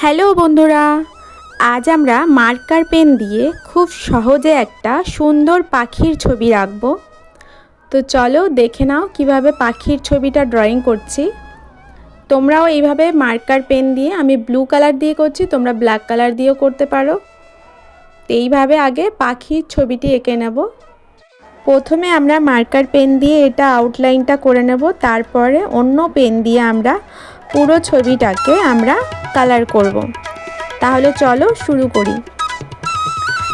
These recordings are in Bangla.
হ্যালো বন্ধুরা, আজ আমরা মার্কার পেন দিয়ে খুব সহজে একটা সুন্দর পাখির ছবি আঁকবো। তো চলো দেখে নাও কিভাবে পাখির ছবিটা ড্রয়িং করছি। তোমরাও এইভাবে মার্কার পেন দিয়ে, আমি ব্লু কালার দিয়ে করছি, তোমরা ব্ল্যাক কালার দিয়েও করতে পারো। এইভাবে আগে পাখির ছবিটি এঁকে নেব। প্রথমে আমরা মার্কার পেন দিয়ে এটা আউটলাইনটা করে নেব, তারপরে অন্য পেন দিয়ে আমরা পুরো ছবিটাকে আমরা কালার করব। তাহলে চলো শুরু করি।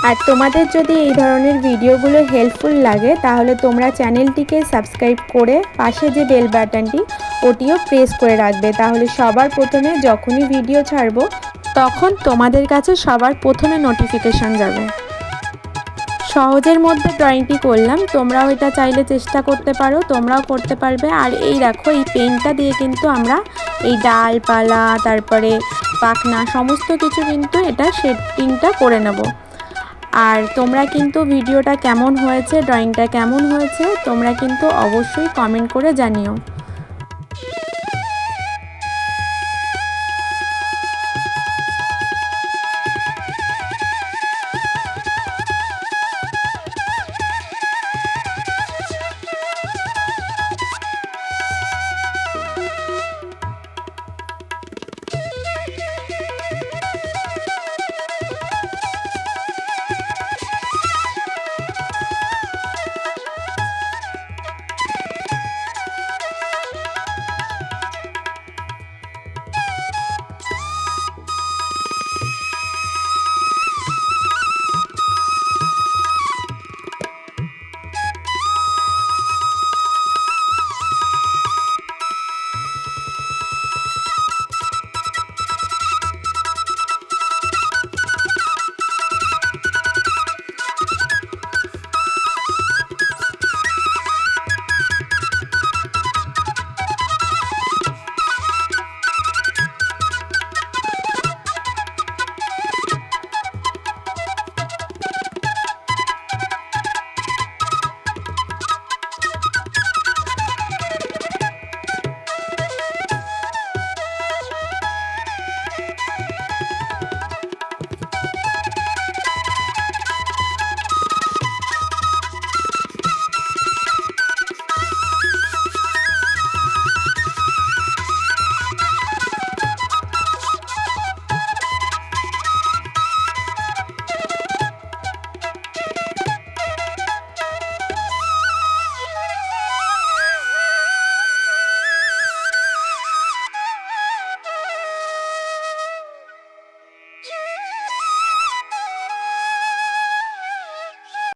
আর তোমাদের যদি এই ধরনের ভিডিওগুলো হেল্পফুল লাগে তাহলে তোমরা চ্যানেলটিকে সাবস্ক্রাইব করে পাশে যে বেল বাটনটি ওটিও প্রেস করে রাখবে, তাহলে সবার প্রথমে যখনই ভিডিও ছাড়বো তখন তোমাদের কাছে সবার প্রথমে নোটিফিকেশান যাবে। সহজের মধ্যে ড্রয়িংটি করলাম, তোমরাও এটা চাইলে চেষ্টা করতে পারো, তোমরাও করতে পারবে। আর এই দেখো, এই পেনটা দিয়ে কিন্তু আমরা এই ডালপালা, তারপরে পাখনা, সমস্ত কিছু কিন্তু এটা শেডিংটা করে নেব। আর তোমরা কিন্তু ভিডিওটা কেমন হয়েছে, ড্রয়িংটা কেমন হয়েছে তোমরা কিন্তু অবশ্যই কমেন্ট করে জানিও।